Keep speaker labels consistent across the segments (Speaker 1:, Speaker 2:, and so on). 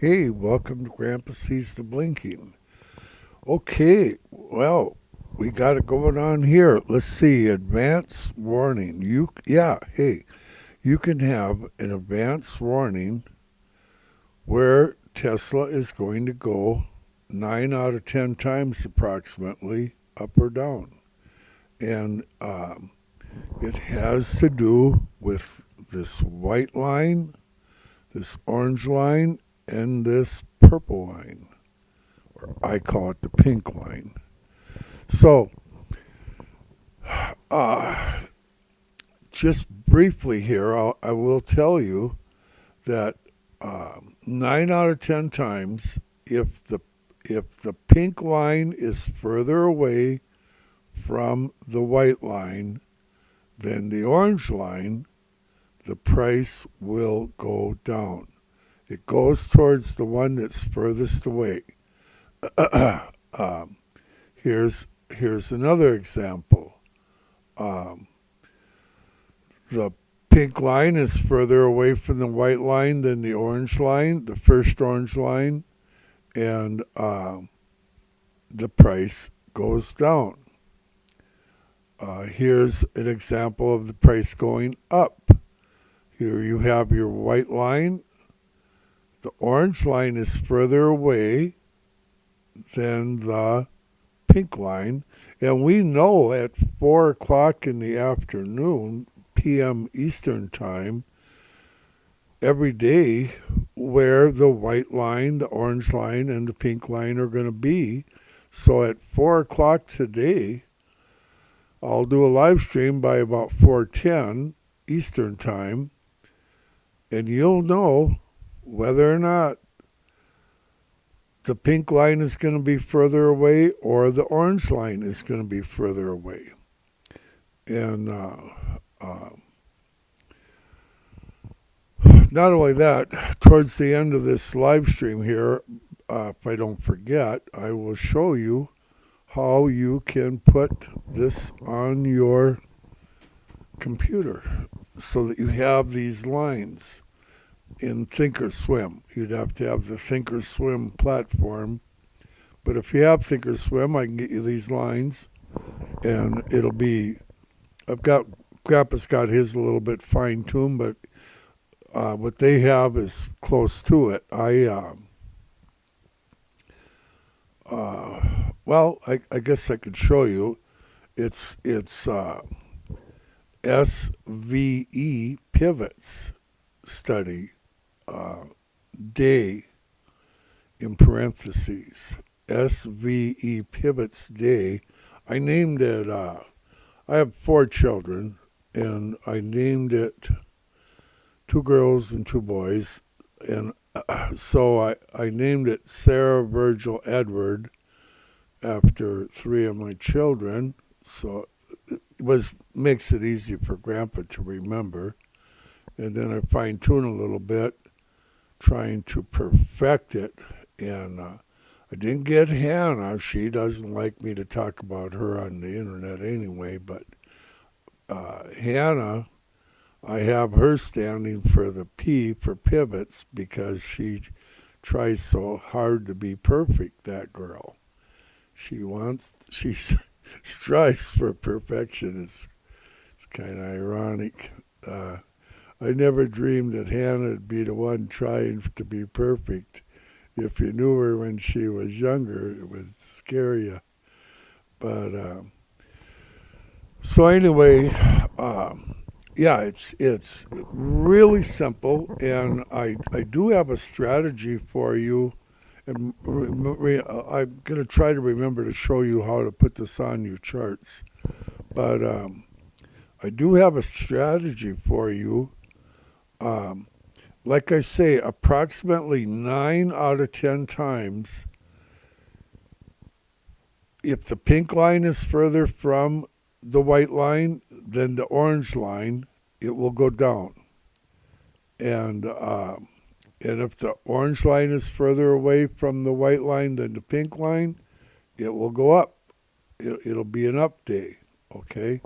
Speaker 1: Hey, welcome to Grandpa Sees the Blinking. Okay, well, we got it going on here. Let's see, advance warning. Hey, you can have an advance warning where Tesla is going to go 9 out of 10 times approximately up or down. And it has to do with this white line, this orange line, and this purple line. I call it the pink line. So, uh, just briefly here, I will tell you that 9 out of 10 times, if the pink line is further away from the white line than the orange line, the price will go down. It goes towards the one that's furthest away. um, here's another example. Um, the pink line is further away from the white line than the orange line, the first orange line, and the price goes down. Here's an example of the price going up. Here you have your white line. The orange line is further away than the pink line. And we know at 4 o'clock in the afternoon, p.m. Eastern Time, every day where the white line, the orange line, and the pink line are going to be. So at 4 o'clock today, I'll do a live stream by about 4:10 Eastern Time, and you'll know whether or not the pink line is going to be further away or the orange line is going to be further away. And uh, not only that, towards the end of this live stream here, if I don't forget, I will show you how you can put this on your computer so that you have these lines in Thinkorswim. You'd have to have the Thinkorswim platform. But if you have Thinkorswim, I can get you these lines, and it'll be. Grandpa's got his a little bit fine tuned, but what they have is close to it. I guess I could show you. It's SVE pivots study day in parentheses. SVE pivots day. I named it. I have 4 children, and I named it 2 girls and 2 boys, and so I named it Sarah Virgil Edward after 3 of my children. So makes it easy for Grandpa to remember. And then I fine tune a little bit, trying to perfect it. And I didn't get Hannah. She doesn't like me to talk about her on the internet anyway. But Hannah, I have her standing for the P for pivots because she tries so hard to be perfect, that girl. She strives for perfection. It's kind of ironic. I never dreamed that Hannah would be the one trying to be perfect. If you knew her when she was younger, it would scare you. But so anyway, yeah, it's really simple, and I do have a strategy for you. And I'm going to try to remember to show you how to put this on your charts. But I do have a strategy for you. Like I say, approximately 9 out of 10 times, if the pink line is further from the white line than the orange line, it will go down. And if the orange line is further away from the white line than the pink line, it will go up. It'll be an up day, okay?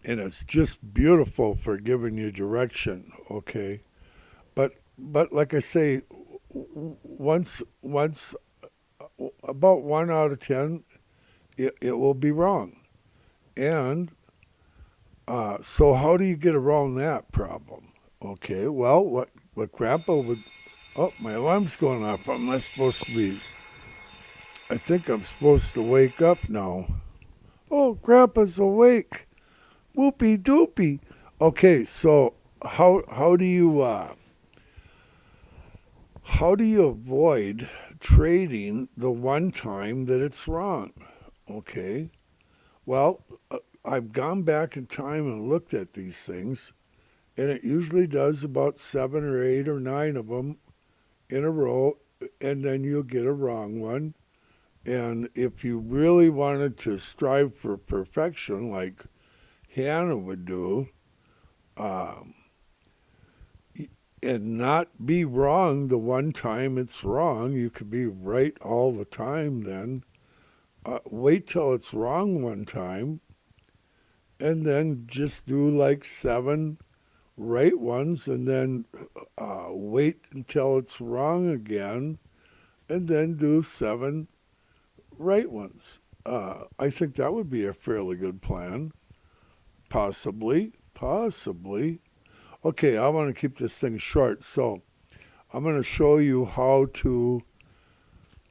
Speaker 1: And it's just beautiful for giving you direction, okay? but like I say, once about 1 out of 10, it will be wrong. And so how do you get around that problem? Okay, well, what Grandpa would... Oh, my alarm's going off. I'm not supposed to be... I think I'm supposed to wake up now. Oh, Grandpa's awake. Whoopie doopie. Okay, so how do you avoid trading the one time that it's wrong? Okay, well, I've gone back in time and looked at these things, and it usually does about 7 or 8 or 9 of them in a row, and then you'll get a wrong one. And if you really wanted to strive for perfection, like Hannah would do, um, and not be wrong the one time it's wrong, you could be right all the time then. Wait till it's wrong one time, and then just do like 7 right ones, and then wait until it's wrong again, and then do 7 right ones. I think that would be a fairly good plan. Possibly. Okay, I want to keep this thing short, so I'm going to show you how to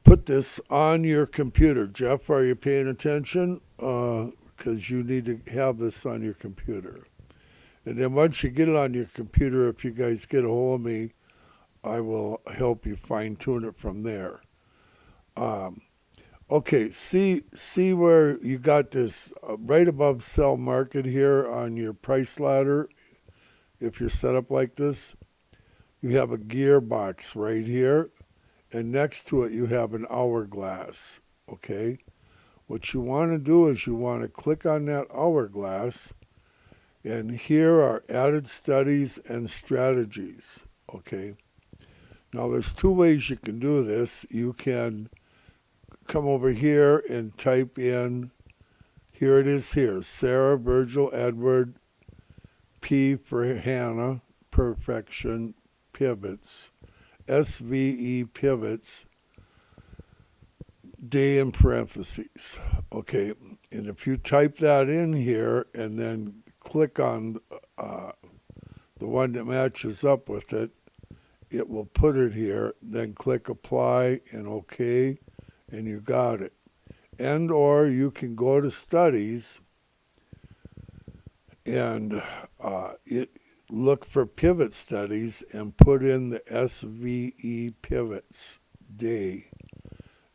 Speaker 1: put this on your computer. Jeff, are you paying attention? Because you need to have this on your computer. And then once you get it on your computer, if you guys get a hold of me, I will help you fine-tune it from there. Okay, see where you got this right above sell market here on your price ladder. If you're set up like this, you have a gearbox right here, and next to it you have an hourglass. Okay, what you want to do is you want to click on that hourglass, and here are added studies and strategies. Okay, now there's 2 ways you can do this. You can come over here and type in, here it is here, Sarah, Virgil, Edward, P for Hannah, perfection, pivots, SVE pivots, day in parentheses. Okay, and if you type that in here and then click on the one that matches up with it, it will put it here. Then click apply and OK, and you got it. And or you can go to studies and look for pivot studies and put in the SVE pivots day,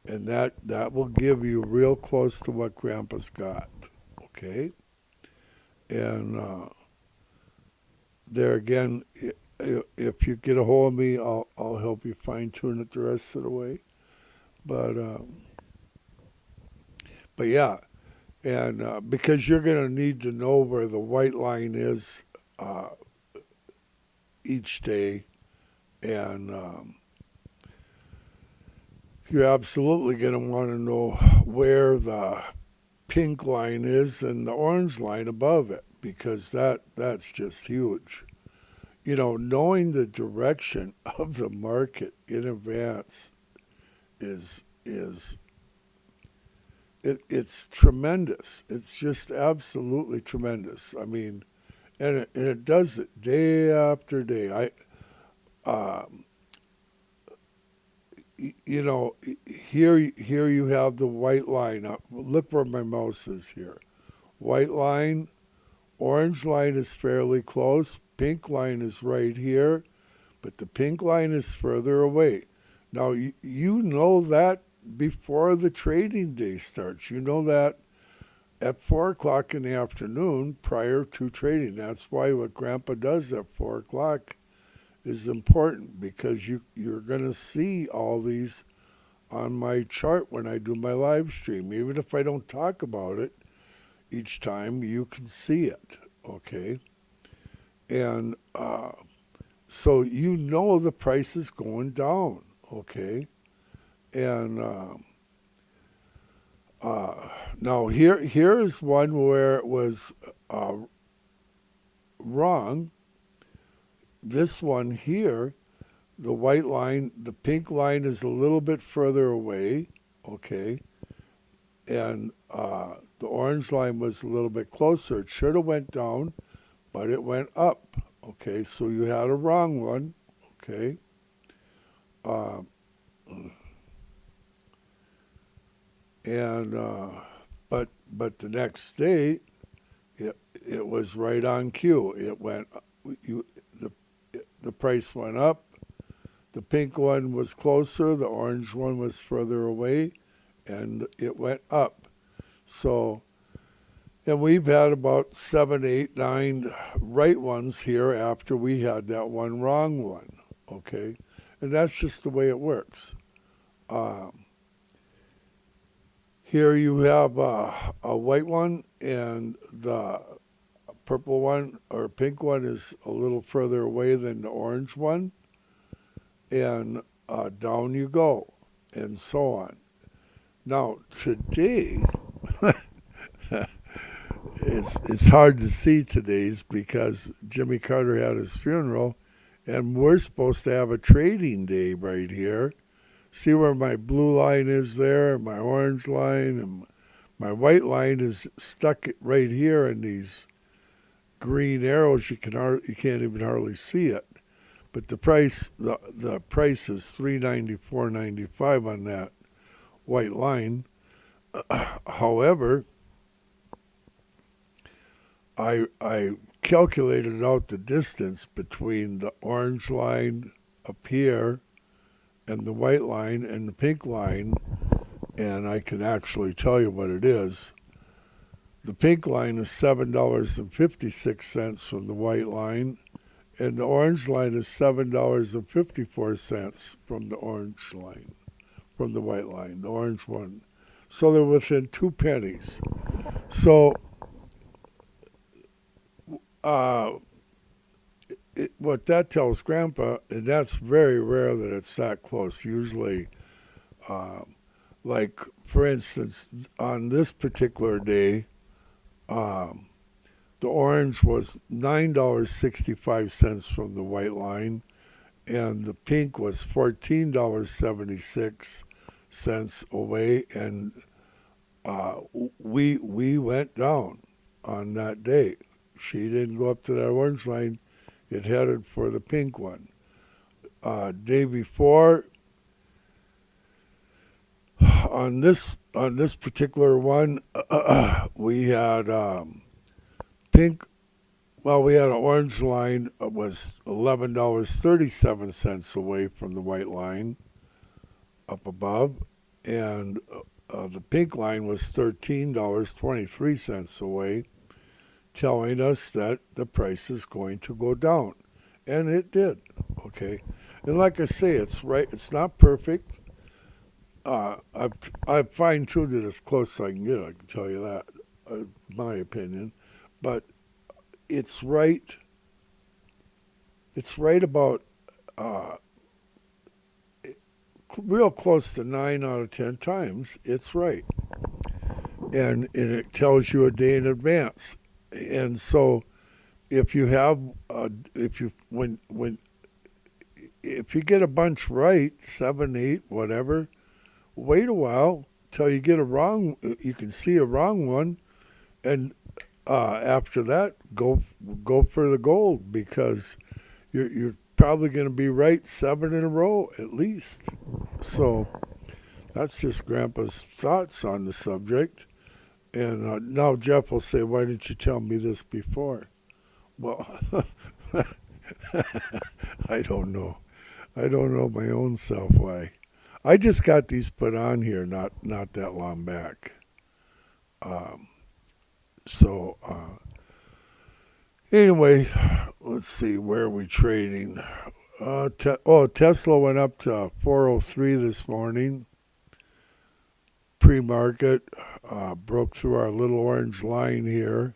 Speaker 1: and that will give you real close to what Grandpa's got. Okay, and there again, if you get a hold of me, I'll help you fine tune it the rest of the way. But yeah. And because you're going to need to know where the white line is each day, and you're absolutely going to want to know where the pink line is and the orange line above it, because that's just huge. You know, knowing the direction of the market in advance it's tremendous. It's just absolutely tremendous. I mean, and it does it day after day. You know, here you have the white line. Look where my mouse is here. White line, orange line is fairly close. Pink line is right here, but the pink line is further away. Now, you know that before the trading day starts. You know that at 4 o'clock in the afternoon prior to trading. That's why what Grandpa does at 4 o'clock is important, because you're going to see all these on my chart when I do my live stream. Even if I don't talk about it each time, you can see it, okay? And so you know the price is going down, okay? And now here is one where it was wrong. This one here, the white line, the pink line is a little bit further away, okay, and the orange line was a little bit closer. It should have went down, but it went up, okay, so you had a wrong one, okay. And but the next day, it was right on cue. It went, the price went up. The pink one was closer. The orange one was further away, and it went up. So, and we've had about 7, 8, 9 right ones here after we had that one wrong one. Okay, and that's just the way it works. Here you have a white one, and the purple one or pink one is a little further away than the orange one, and down you go, and so on. Now today, it's hard to see today's because Jimmy Carter had his funeral, and we're supposed to have a trading day right here. See where my blue line is there, my orange line, and my white line is stuck right here in these green arrows. You can't even hardly see it. But the price is $394.95 on that white line. However, I calculated out the distance between the orange line up here and the white line and the pink line, and I can actually tell you what it is. The pink line is $7.56 from the white line, and the orange line is $7.54 from the orange line, from the white line, the orange one. So they're within 2 pennies. So what that tells Grandpa, and that's very rare that it's that close. Usually, like for instance, on this particular day, the orange was $9.65 from the white line, and the pink was $14.76 away, and we went down on that day. She didn't go up to that orange line. It headed for the pink one. Day before, on this particular one, we had pink. Well, we had an orange line was $11.37 away from the white line up above, and the pink line was $13.23 away, telling us that the price is going to go down. And it did, okay? And like I say, it's right. It's not perfect. I've fine-tuned it as close as I can get, I can tell you that, my opinion. But it's right. It's right about real close to 9 out of 10 times. It's right. And it tells you a day in advance. And so, if you have, if you get a bunch right, 7, 8, whatever, wait a while till you get a wrong. You can see a wrong one, and after that, go for the gold, because you're probably going to be right 7 in a row at least. So that's just Grandpa's thoughts on the subject. And now Jeff will say, why didn't you tell me this before? Well, I don't know. I don't know my own self why. I just got these put on here not that long back. Anyway, let's see, where are we trading? Tesla went up to 403 this morning. Pre-market, broke through our little orange line here,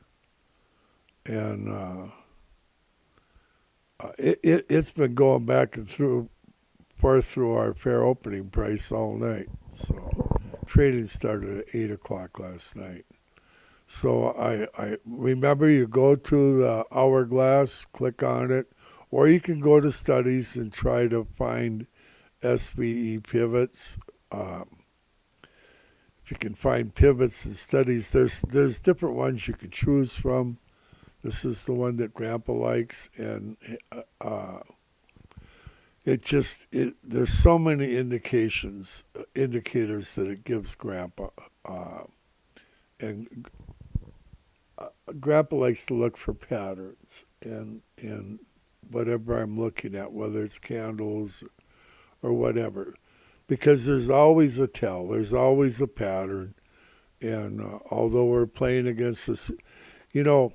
Speaker 1: and it's been going back and forth through our fair opening price all night. So trading started at 8 o'clock last night. So I remember, you go to the hourglass, click on it, Or you can go to studies and try to find SVE pivots. If you can find pivots in studies, there's different ones you could choose from. This is the one that Grandpa likes, and there's so many indicators that it gives Grandpa, and Grandpa likes to look for patterns and whatever I'm looking at, whether it's candles or whatever, because there's always a tell, there's always a pattern, and although we're playing against this, a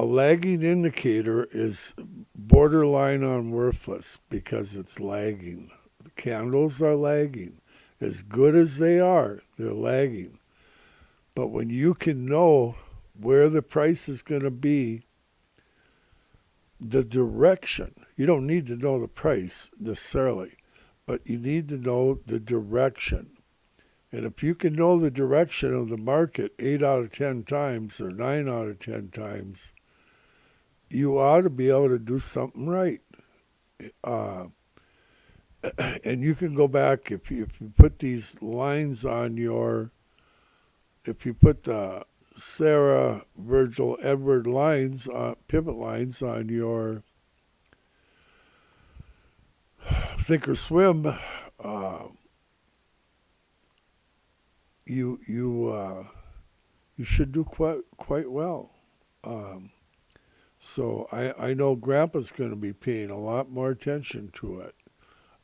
Speaker 1: lagging indicator is borderline on worthless because it's lagging. The candles are lagging. As good as they are, they're lagging. But when you can know where the price is going to be, the direction, you don't need to know the price necessarily, but you need to know the direction. And if you can know the direction of the market 8 out of 10 times or 9 out of 10 times, you ought to be able to do something right. And you can go back, if you put these lines on if you put the Sarah, Virgil, Edward lines, pivot lines on your Thinkorswim, you should do quite well. So I know Grandpa's going to be paying a lot more attention to it.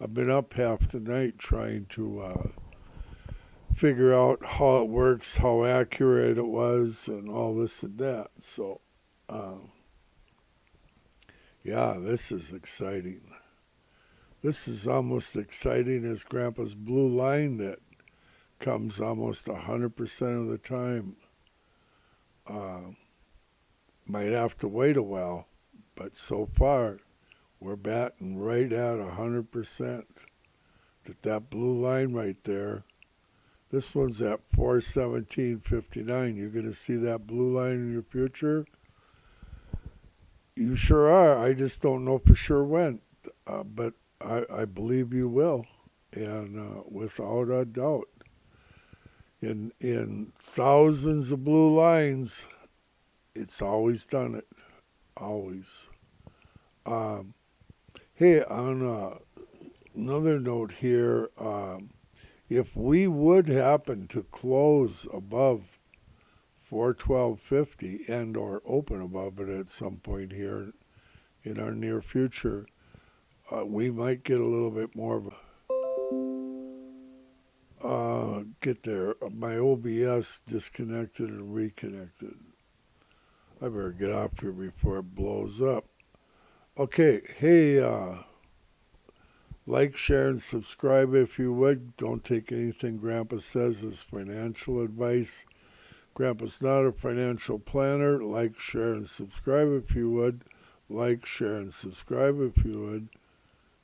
Speaker 1: I've been up half the night trying to figure out how it works, how accurate it was, and all this and that. So, yeah, this is exciting. This is almost exciting as Grandpa's blue line that comes almost 100% of the time. Might have to wait a while, but so far we're batting right at 100%. That blue line right there, this one's at 417.59. You're going to see that blue line in your future? You sure are. I just don't know for sure when, but I believe you will, and without a doubt. In thousands of blue lines, it's always done it. Always. Hey, on another note here, if we would happen to close above 412.50 and or open above it at some point here in our near future, we might get a little bit more of a get there. My OBS disconnected and reconnected. I better get off here before it blows up. Okay, hey, like, share, and subscribe if you would. Don't take anything Grandpa says as financial advice. Grandpa's not a financial planner. Like, share, and subscribe if you would. Like, share, and subscribe if you would.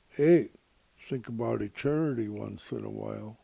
Speaker 1: Hey, think about eternity once in a while.